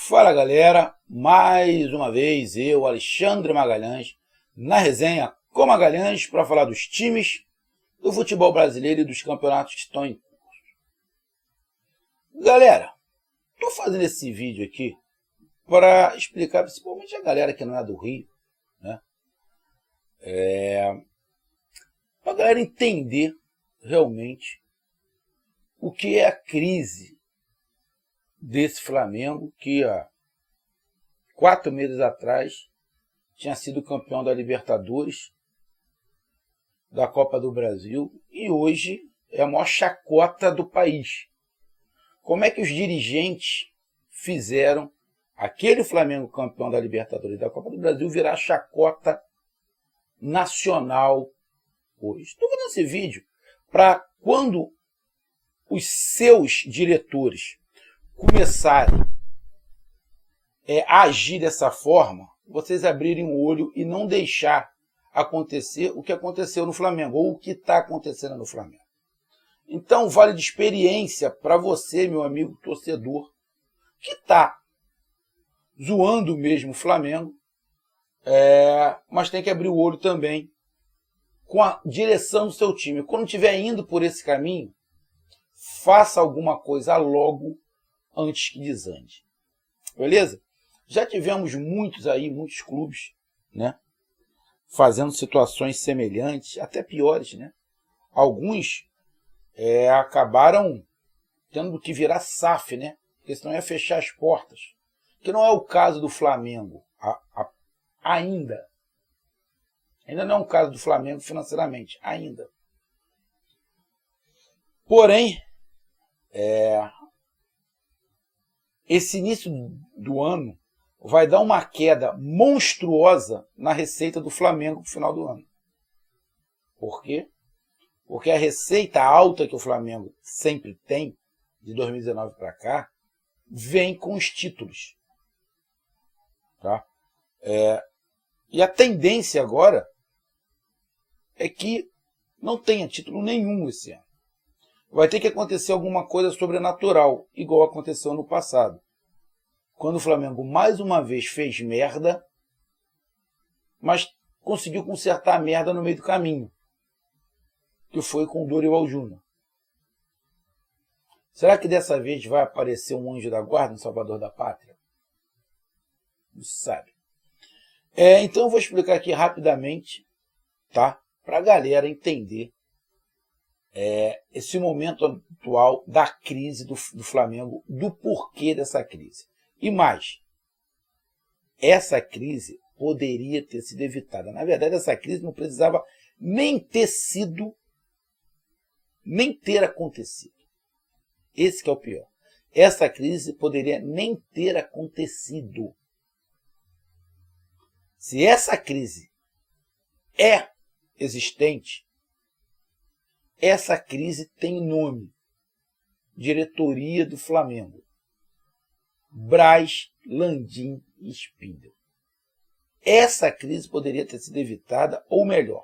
Fala galera, mais uma vez eu, Alexandre Magalhães, na resenha com Magalhães para falar dos times do futebol brasileiro e dos campeonatos que estão em curso. Galera, estou fazendo esse vídeo aqui para explicar principalmente a galera que não é do Rio, né? Para a galera entender realmente o que é a crise desse Flamengo que há 4 meses atrás tinha sido campeão da Libertadores, da Copa do Brasil e hoje é a maior chacota do país. Como é que os dirigentes fizeram aquele Flamengo campeão da Libertadores e da Copa do Brasil virar chacota nacional hoje? Estou fazendo esse vídeo para quando os seus diretores começarem a agir dessa forma, vocês abrirem o olho e não deixar acontecer o que aconteceu no Flamengo, ou o que está acontecendo no Flamengo. Então, vale de experiência para você, meu amigo torcedor, que está zoando mesmo o Flamengo, mas tem que abrir o olho também com a direção do seu time. Quando estiver indo por esse caminho, faça alguma coisa logo antes que desande. Beleza? Já tivemos muitos clubes, né, fazendo situações semelhantes, até piores, né? Alguns acabaram tendo que virar SAF, né? Porque senão ia fechar as portas. Que não é o caso do Flamengo ainda. Ainda não é um caso do Flamengo financeiramente, ainda. Porém, esse início do ano vai dar uma queda monstruosa na receita do Flamengo no final do ano. Por quê? Porque a receita alta que o Flamengo sempre tem, de 2019 para cá, vem com os títulos. Tá? E a tendência agora é que não tenha título nenhum esse ano. Vai ter que acontecer alguma coisa sobrenatural, igual aconteceu no passado. Quando o Flamengo mais uma vez fez merda, mas conseguiu consertar a merda no meio do caminho, que foi com o Dorival Júnior. Será que dessa vez vai aparecer um anjo da guarda, um salvador da pátria? Não se sabe. Então eu vou explicar aqui rapidamente, tá? Para a galera entender esse momento atual da crise do Flamengo, do porquê dessa crise. E mais, essa crise poderia ter sido evitada. Na verdade, essa crise não precisava nem ter acontecido. Esse que é o pior. Essa crise poderia nem ter acontecido. Se essa crise é existente, essa crise tem nome: diretoria do Flamengo. Braz, Landim e Spindle. Essa crise poderia ter sido evitada, ou melhor,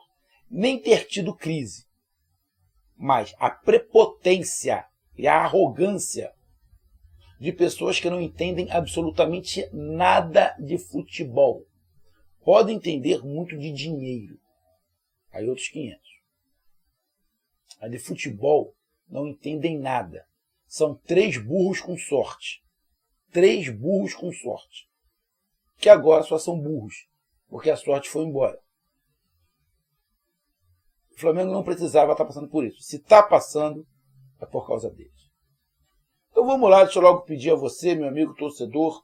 nem ter tido crise. Mas a prepotência e a arrogância de pessoas que não entendem absolutamente nada de futebol. Podem entender muito de dinheiro. Aí outros 500. A de futebol não entendem nada. São 3 burros com sorte. 3 burros com sorte. Que agora só são burros, porque a sorte foi embora. O Flamengo não precisava estar passando por isso. Se está passando, é por causa deles. Então vamos lá, deixa eu logo pedir a você, meu amigo torcedor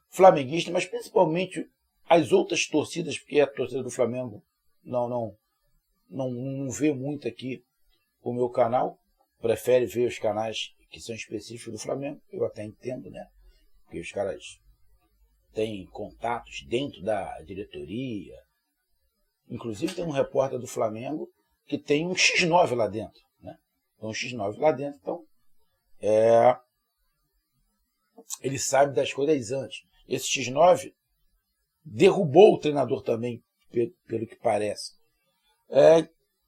flamenguista, mas principalmente as outras torcidas, porque a torcida do Flamengo não vê muito aqui o meu canal, prefere ver os canais que são específicos do Flamengo. Eu até entendo, né? Porque os caras têm contatos dentro da diretoria. Inclusive tem um repórter do Flamengo que tem um X9 lá dentro, né? Tem um X9 lá dentro, então ele sabe das coisas antes. Esse X9 derrubou o treinador também, pelo que parece.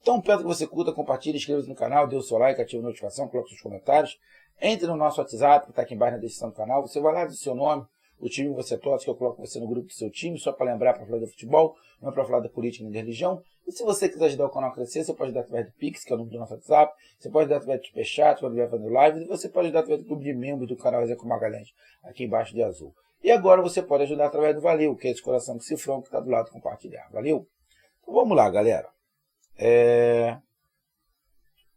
Então peço que você curta, compartilhe, inscreva-se no canal, dê o seu like, ative a notificação, coloque seus comentários. Entre no nosso WhatsApp, que está aqui embaixo na descrição do canal. Você vai lá, diz o seu nome, o time que você torce, que eu coloco você no grupo do seu time, só para lembrar, para falar do futebol, não é para falar da política nem da religião. E se você quiser ajudar o canal a crescer, você pode ajudar através do Pix, que é o número do nosso WhatsApp, você pode ajudar através do Superchat, quando estiver fazendo live, e você pode ajudar através do clube de membros do canal Ezequiel Magalhães, aqui embaixo de azul. E agora você pode ajudar através do Valeu, que é esse coração com cifrão que está do lado compartilhar. Valeu? Então vamos lá, galera.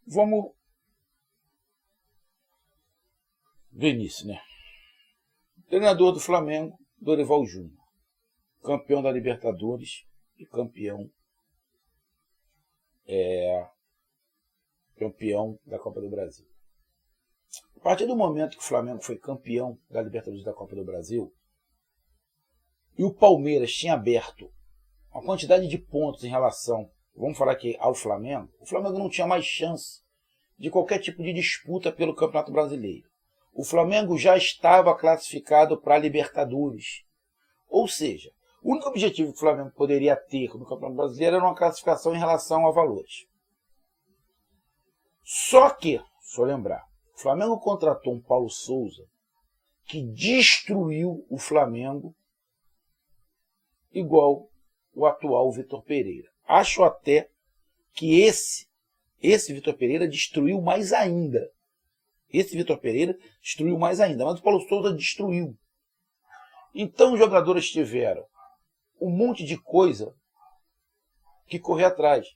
Vamos do início, né? Treinador do Flamengo, Dorival Júnior. Campeão da Libertadores e campeão da Copa do Brasil. A partir do momento que o Flamengo foi campeão da Libertadores e da Copa do Brasil, e o Palmeiras tinha aberto uma quantidade de pontos em relação, vamos falar aqui, ao Flamengo, o Flamengo não tinha mais chance de qualquer tipo de disputa pelo Campeonato Brasileiro. O Flamengo já estava classificado para a Libertadores. Ou seja, o único objetivo que o Flamengo poderia ter no Campeonato Brasileiro era uma classificação em relação a valores. Só que, só lembrar, o Flamengo contratou um Paulo Souza que destruiu o Flamengo igual o atual Vitor Pereira. Acho até que esse Vitor Pereira destruiu mais ainda. Esse Vitor Pereira destruiu mais ainda, mas o Paulo Souza destruiu. Então os jogadores tiveram um monte de coisa que correr atrás.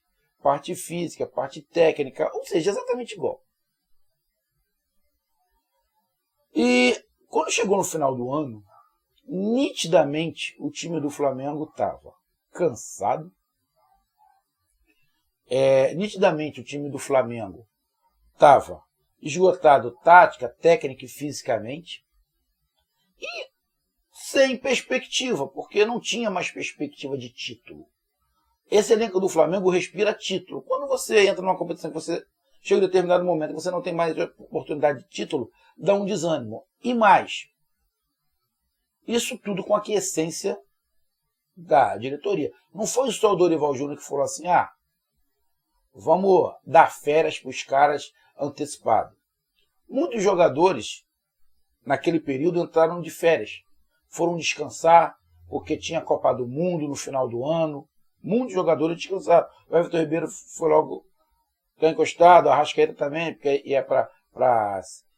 Parte física, parte técnica, ou seja, exatamente igual. E quando chegou no final do ano, nitidamente o time do Flamengo estava cansado. Nitidamente o time do Flamengo estava esgotado tática, técnica e fisicamente. E sem perspectiva, porque não tinha mais perspectiva de título. Esse elenco do Flamengo respira título. Quando você entra numa competição que você chega em determinado momento, você não tem mais oportunidade de título, dá um desânimo. E mais, isso tudo com a aquiescência da diretoria. Não foi só o Dorival Júnior que falou assim, vamos dar férias para os caras antecipado. Muitos jogadores, naquele período, entraram de férias. Foram descansar, porque tinha Copa do Mundo no final do ano. Muitos jogadores descansaram. O Everton Ribeiro foi logo encostado, a Arrascaeta também, porque ia para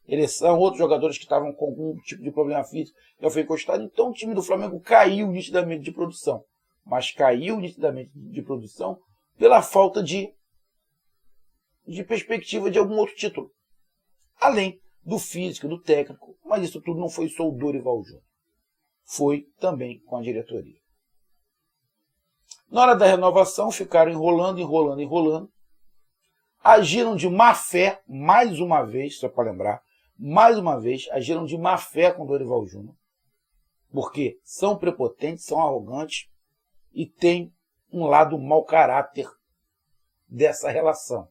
eleição. Outros jogadores que estavam com algum tipo de problema físico já foi encostado. Então o time do Flamengo caiu nitidamente de produção. Mas caiu nitidamente de produção pela falta de perspectiva de algum outro título. Além do físico, do técnico. Mas isso tudo não foi só o Dorival Júnior. Foi também com a diretoria. Na hora da renovação, ficaram enrolando. Agiram de má fé, mais uma vez, só para lembrar, mais uma vez, agiram de má fé com o Dorival Júnior. Porque são prepotentes, são arrogantes e têm um lado mau caráter dessa relação.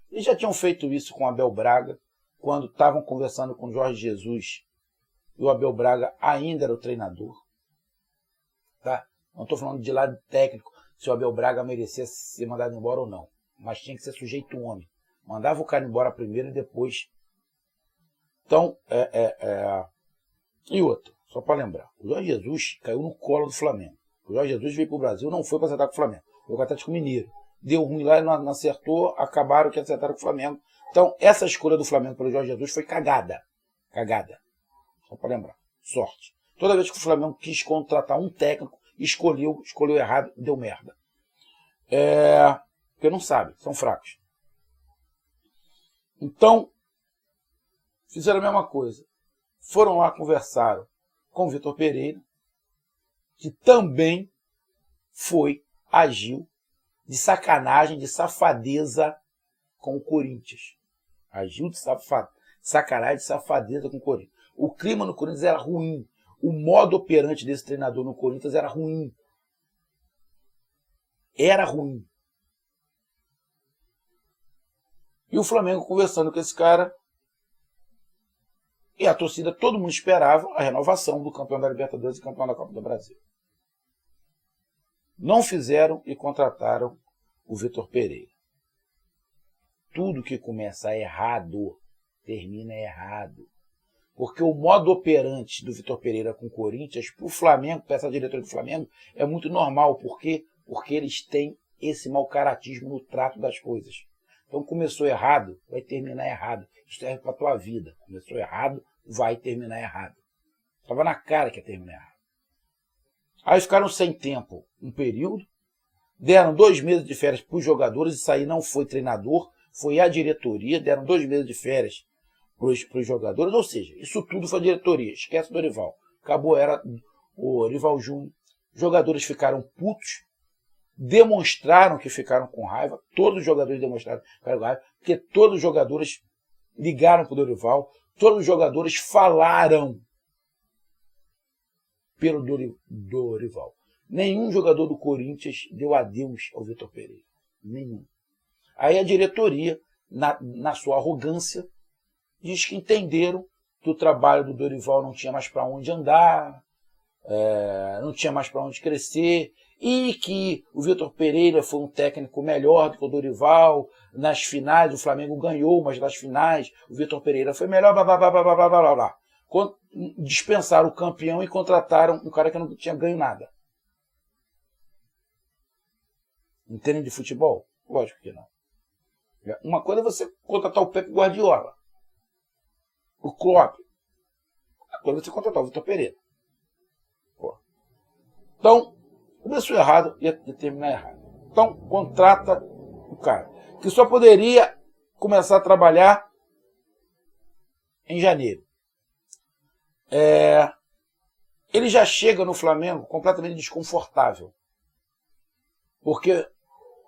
Eles já tinham feito isso com o Abel Braga, quando estavam conversando com o Jorge Jesus, e o Abel Braga ainda era o treinador. Tá? Não estou falando de lado técnico, se o Abel Braga merecia ser mandado embora ou não. Mas tinha que ser sujeito homem. Mandava o cara embora primeiro e depois. Então, E outra, só para lembrar, o Jorge Jesus caiu no colo do Flamengo. O Jorge Jesus veio para o Brasil, não foi para acertar com o Flamengo. Foi com o Atlético Mineiro. Deu ruim lá e não acertou, acabaram que acertaram com o Flamengo. Então, essa escolha do Flamengo pelo Jorge Jesus foi cagada. Cagada. Só para lembrar. Sorte. Toda vez que o Flamengo quis contratar um técnico, escolheu errado, deu merda. Porque não sabe, são fracos. Então, fizeram a mesma coisa. Foram lá, conversaram com o Vitor Pereira, que também agiu de sacanagem, de safadeza com o Corinthians. Agiu de sacanagem, de safadeza com o Corinthians. O clima no Corinthians era ruim. O modo operante desse treinador no Corinthians era ruim. Era ruim. E o Flamengo conversando com esse cara. E a torcida, todo mundo esperava a renovação do campeão da Libertadores e campeão da Copa do Brasil. Não fizeram e contrataram o Vitor Pereira. Tudo que começa errado termina errado. Porque o modo operante do Vitor Pereira com o Corinthians, para o Flamengo, para essa diretoria do Flamengo, é muito normal. Por quê? Porque eles têm esse mau caratismo no trato das coisas. Então começou errado, vai terminar errado. Isso serve para a tua vida. Começou errado, vai terminar errado. Estava na cara que ia terminar errado. Aí ficaram sem tempo um período, deram 2 meses de férias para os jogadores, isso aí não foi treinador, foi a diretoria, deram 2 meses de férias para os jogadores, ou seja, isso tudo foi a diretoria, esquece o Dorival. Acabou, era o Dorival Júnior, os jogadores ficaram putos, demonstraram que ficaram com raiva, todos os jogadores demonstraram que ficaram com raiva, porque todos os jogadores ligaram para o Dorival, todos os jogadores falaram pelo Dorival. Nenhum jogador do Corinthians deu adeus ao Vitor Pereira. Nenhum. Aí a diretoria, na sua arrogância, diz que entenderam que o trabalho do Dorival não tinha mais para onde andar, não tinha mais para onde crescer, e que o Vitor Pereira foi um técnico melhor do que o Dorival. Nas finais, o Flamengo ganhou, mas nas finais o Vitor Pereira foi melhor, blá, blá, blá, blá, blá, blá, blá. Dispensaram o campeão e contrataram um cara que não tinha ganho nada. Entendem de futebol? Lógico que não. Uma coisa é você contratar o Pep Guardiola, o Klopp. Outra coisa é você contratar o Vitor Pereira. Pô. Então, começou errado e ia terminar errado. Então, contrata o cara, que só poderia começar a trabalhar em janeiro. Ele já chega no Flamengo completamente desconfortável. Porque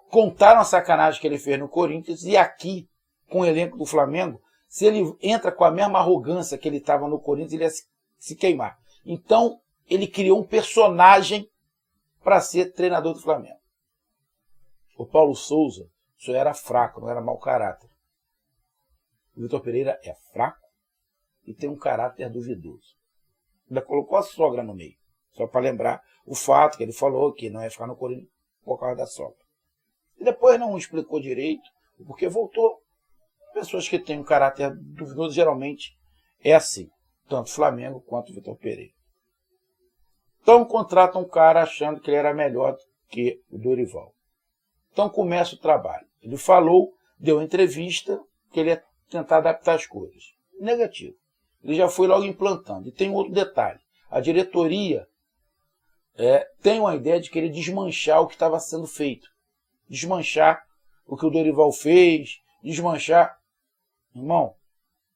contaram a sacanagem que ele fez no Corinthians e aqui, com o elenco do Flamengo, se ele entra com a mesma arrogância que ele estava no Corinthians, ele ia se queimar. Então, ele criou um personagem para ser treinador do Flamengo. O Paulo Souza só era fraco, não era mau caráter. O Vitor Pereira é fraco e tem um caráter duvidoso. Ainda colocou a sogra no meio, só para lembrar o fato que ele falou que não ia ficar no Corinthians por causa da sogra. E depois não explicou direito, porque voltou. Pessoas que têm um caráter duvidoso geralmente é assim, tanto o Flamengo quanto o Vitor Pereira. Então contratam um cara achando que ele era melhor que o Dorival. Então começa o trabalho. Ele falou, deu entrevista, que ele ia tentar adaptar as coisas. Negativo. Ele já foi logo implantando. E tem outro detalhe. A diretoria tem uma ideia de querer desmanchar o que estava sendo feito. Desmanchar o que o Dorival fez, desmanchar. Irmão,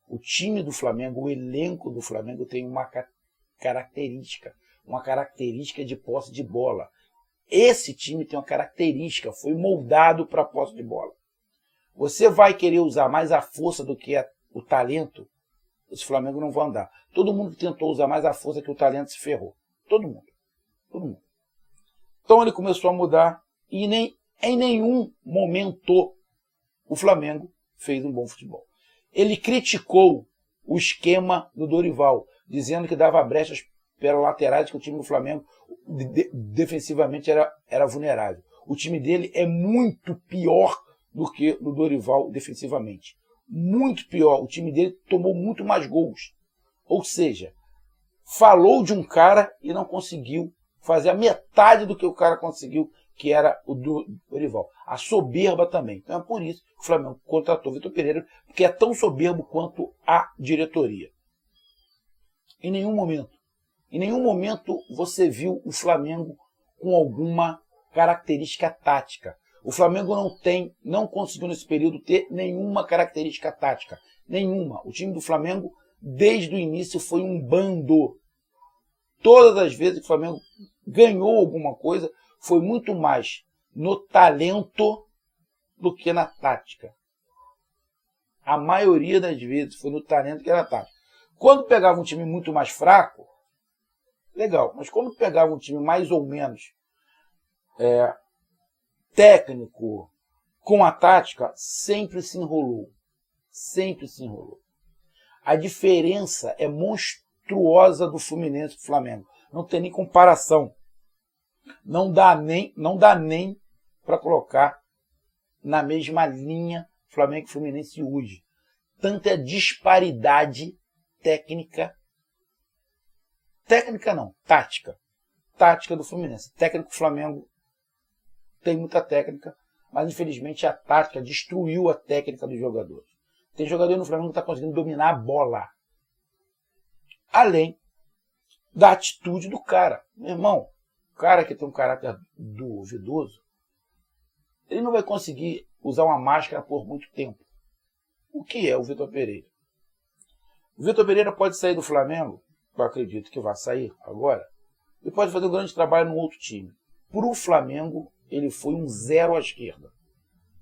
o time do Flamengo, o elenco do Flamengo tem uma característica de posse de bola. Esse time tem uma característica, foi moldado para a posse de bola. Você vai querer usar mais a força do que o talento, esse Flamengo não vai andar. Todo mundo que tentou usar mais a força que o talento se ferrou. Todo mundo. Todo mundo. Então ele começou a mudar e em nenhum momento o Flamengo fez um bom futebol. Ele criticou o esquema do Dorival, dizendo que dava brechas pelas laterais, que o time do Flamengo defensivamente era vulnerável. O time dele é muito pior do que o do Dorival defensivamente. Muito pior. O time dele tomou muito mais gols. Ou seja, falou de um cara e não conseguiu fazer a metade do que o cara conseguiu, que era o do Dorival. A soberba também. Então é por isso que o Flamengo contratou o Vitor Pereira, porque é tão soberbo quanto a diretoria. Em nenhum momento você viu o Flamengo com alguma característica tática. O Flamengo não conseguiu nesse período ter nenhuma característica tática. Nenhuma. O time do Flamengo, desde o início, foi um bando. Todas as vezes que o Flamengo ganhou alguma coisa, foi muito mais no talento do que na tática. A maioria das vezes foi no talento que na tática. Quando pegava um time muito mais fraco, legal. Mas quando pegava um time mais ou menos técnico com a tática, sempre se enrolou. Sempre se enrolou. A diferença é monstruosa do Fluminense e do Flamengo. Não tem nem comparação. Não dá nem para colocar na mesma linha Flamengo e Fluminense hoje. tanta disparidade técnica. Técnica não, tática. Tática do Fluminense. Técnico Flamengo tem muita técnica, mas infelizmente a tática destruiu a técnica dos jogadores. Tem jogador no Flamengo que está conseguindo dominar a bola. Além da atitude do cara. Meu irmão, o cara que tem um caráter duvidoso, ele não vai conseguir usar uma máscara por muito tempo. O que é o Vitor Pereira? O Vitor Pereira pode sair do Flamengo, eu acredito que vai sair agora, e pode fazer um grande trabalho no outro time. Para o Flamengo, ele foi um zero à esquerda.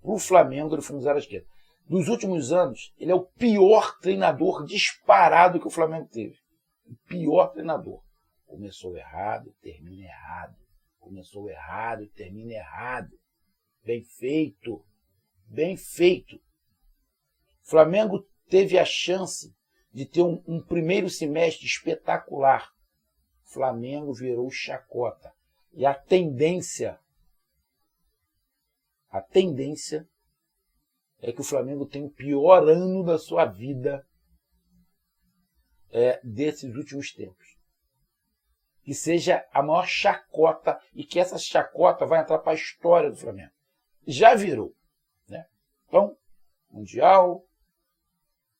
Para o Flamengo, ele foi um zero à esquerda. Nos últimos anos, ele é o pior treinador disparado que o Flamengo teve. O pior treinador. Começou errado, termina errado. Começou errado, termina errado. Bem feito. Bem feito. O Flamengo teve a chance de ter um primeiro semestre espetacular. O Flamengo virou chacota. E a tendência é que o Flamengo tem o pior ano da sua vida desses últimos tempos. Que seja a maior chacota e que essa chacota vai entrar para a história do Flamengo. Já virou. Né? Então, Mundial,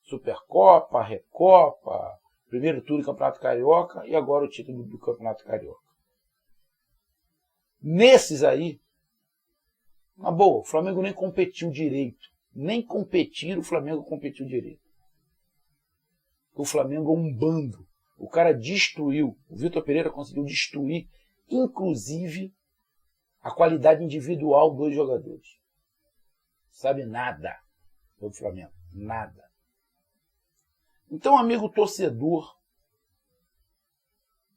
Supercopa, Recopa, primeiro turno do Campeonato Carioca e agora o título do Campeonato Carioca. Nesses aí, na boa, o Flamengo nem competiu direito. Nem competir, o Flamengo competiu direito. O Flamengo é um bando. O cara destruiu, o Vitor Pereira conseguiu destruir, inclusive, a qualidade individual dos jogadores. Sabe nada do Flamengo. Nada. Então, amigo torcedor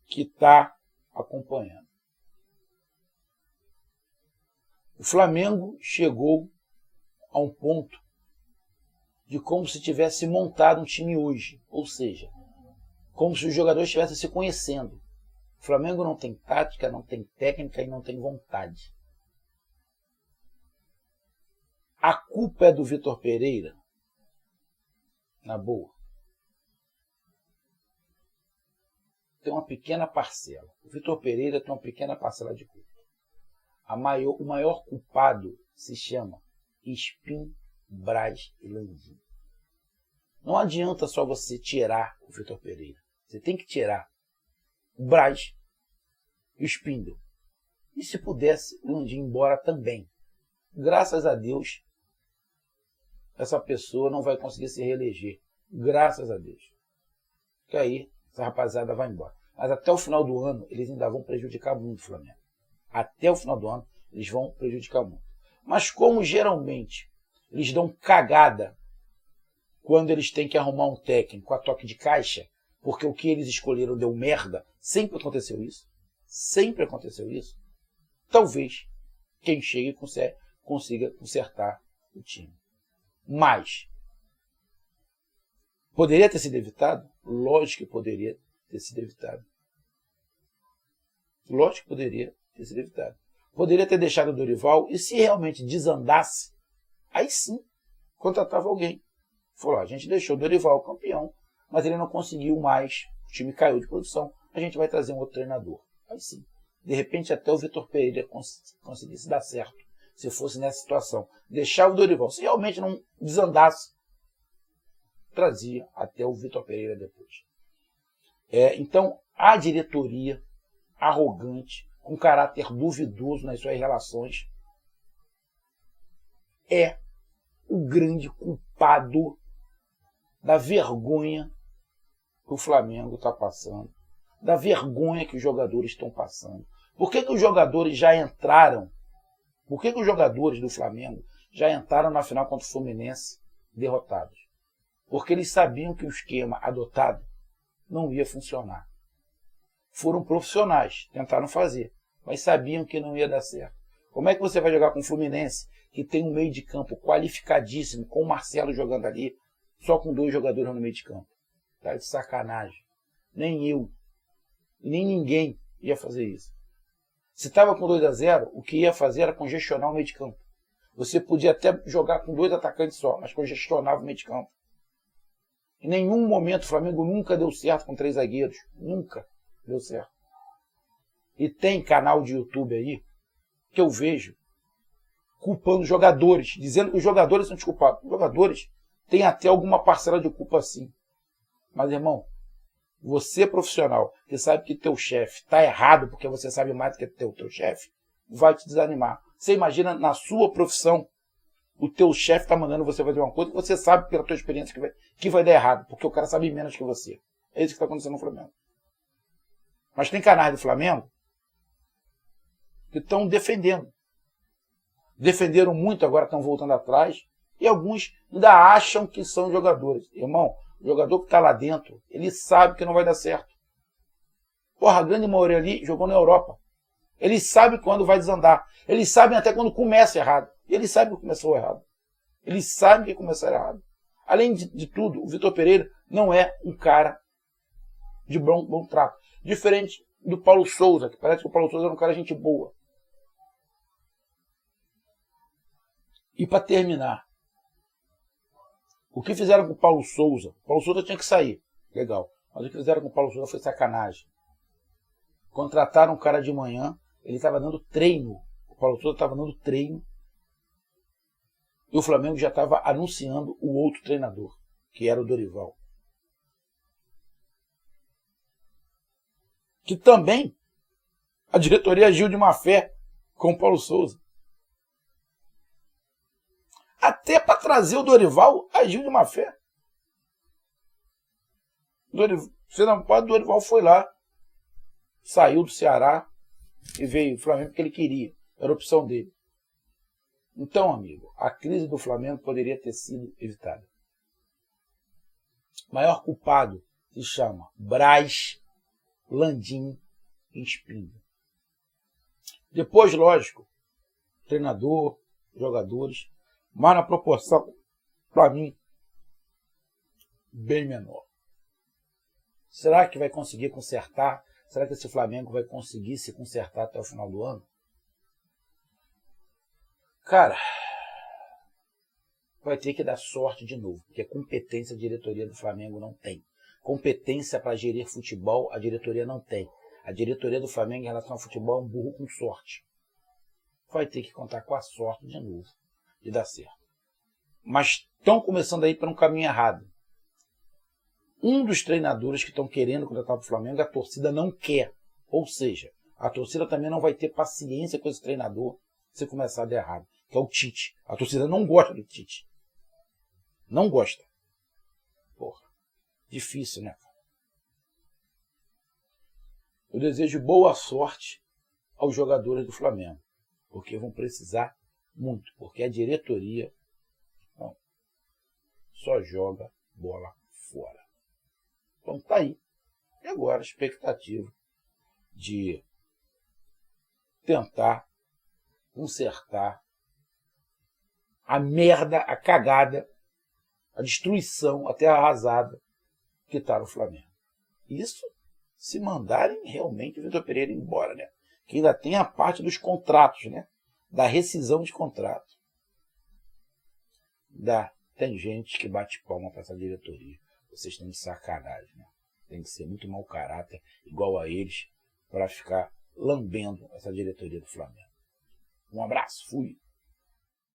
que está acompanhando. O Flamengo chegou a um ponto de como se tivesse montado um time hoje. Ou seja, como se os jogadores estivessem se conhecendo. O Flamengo não tem tática, não tem técnica e não tem vontade. A culpa é do Vitor Pereira? Na boa. Tem uma pequena parcela. O Vitor Pereira tem uma pequena parcela de culpa. O maior culpado se chama Espin, Braz e Landim. Não adianta só você tirar o Vitor Pereira. Você tem que tirar o Braz e o Spindle. E se pudesse, o Landim embora também. Graças a Deus, essa pessoa não vai conseguir se reeleger. Graças a Deus. Porque aí, essa rapaziada vai embora. Mas até o final do ano, eles ainda vão prejudicar muito o Flamengo. Até o final do ano, eles vão prejudicar muito. Mas como geralmente eles dão cagada quando eles têm que arrumar um técnico a toque de caixa, porque o que eles escolheram deu merda, sempre aconteceu isso. Sempre aconteceu isso. Talvez quem chegue consiga consertar o time. Mas poderia ter sido evitado? Lógico que poderia ter sido evitado. Lógico que poderia ter sido evitado. Poderia ter deixado o Dorival e se realmente desandasse, aí sim, contratava alguém. Falou, a gente deixou o Dorival campeão, mas ele não conseguiu mais, o time caiu de produção, a gente vai trazer um outro treinador. Aí sim. De repente até o Vitor Pereira conseguisse dar certo, se fosse nessa situação. Deixar o Dorival, se realmente não desandasse, trazia até o Vitor Pereira depois. Então, a diretoria arrogante, com caráter duvidoso nas suas relações, é o grande culpado da vergonha que o Flamengo está passando, da vergonha que os jogadores estão passando. Por que os jogadores já entraram? Por que os jogadores do Flamengo já entraram na final contra o Fluminense derrotados? Porque eles sabiam que o esquema adotado não ia funcionar. Foram profissionais, tentaram fazer, mas sabiam que não ia dar certo. Como é que você vai jogar com o Fluminense, que tem um meio de campo qualificadíssimo, com o Marcelo jogando ali, só com 2 jogadores no meio de campo? Tá de sacanagem. Nem eu, nem ninguém ia fazer isso. Se estava com 2-0, o que ia fazer era congestionar o meio de campo. Você podia até jogar com 2 atacantes só, mas congestionava o meio de campo. Em nenhum momento o Flamengo nunca deu certo com 3 zagueiros. Nunca deu certo. E tem canal de YouTube aí que eu vejo culpando os jogadores, dizendo que os jogadores são desculpados. Os jogadores têm até alguma parcela de culpa sim. Mas, irmão, você profissional, que sabe que teu chefe está errado porque você sabe mais do que teu chefe, vai te desanimar. Você imagina na sua profissão, o teu chefe está mandando você fazer uma coisa que você sabe pela tua experiência que vai dar errado, porque o cara sabe menos que você. É isso que está acontecendo no Flamengo. Mas tem canais do Flamengo que estão defendendo. Defenderam muito, agora estão voltando atrás. E alguns ainda acham que são jogadores. Irmão, o jogador que está lá dentro, ele sabe que não vai dar certo. Porra, a grande maioria ali jogou na Europa. Eles sabem quando vai desandar. Eles sabem até quando começa errado. E eles sabem que começou errado. Eles sabem que começou errado. Além de tudo, o Vitor Pereira não é um cara de bom trato. Diferente do Paulo Souza, que parece que o Paulo Souza era um cara de gente boa. E para terminar, o que fizeram com o Paulo Souza? O Paulo Souza tinha que sair. Legal. Mas o que fizeram com o Paulo Souza foi sacanagem. Contrataram um cara de manhã, ele estava dando treino. O Paulo Souza estava dando treino. E o Flamengo já estava anunciando o outro treinador, que era o Dorival. Que também a diretoria agiu de má fé com o Paulo Souza. Até para trazer o Dorival, agiu de má fé. Você não pode, o Dorival foi lá, saiu do Ceará e veio o Flamengo porque ele queria. Era a opção dele. Então, amigo, a crise do Flamengo poderia ter sido evitada. O maior culpado se chama Braz, Landim e Espíndola. Depois, lógico, treinador, jogadores, mas na proporção, para mim, bem menor. Será que vai conseguir consertar? Será que esse Flamengo vai conseguir se consertar até o final do ano? Cara, vai ter que dar sorte de novo, porque competência a diretoria do Flamengo não tem. Competência para gerir futebol a diretoria não tem. A diretoria do Flamengo em relação ao futebol é um burro com sorte. Vai ter que contar com a sorte de novo de dar certo. Mas estão começando a ir para um caminho errado. Um dos treinadores que estão querendo contratar para o Flamengo, a torcida não quer. Ou seja, a torcida também não vai ter paciência com esse treinador se começar a dar errado, que é o Tite. A torcida não gosta do Tite. Não gosta. Porra, difícil, né? Eu desejo boa sorte aos jogadores do Flamengo, porque vão precisar muito, porque a diretoria só joga bola fora. Então tá aí. E agora a expectativa de tentar consertar a merda, a cagada, a destruição, a terra arrasada que está no Flamengo. Isso se mandarem realmente o Vitor Pereira embora, né? Que ainda tem a parte dos contratos, né? Da rescisão de contrato. Tem gente que bate palma para essa diretoria. Vocês estão de sacanagem, né? Tem que ser muito mau caráter, igual a eles, para ficar lambendo essa diretoria do Flamengo. Um abraço, fui!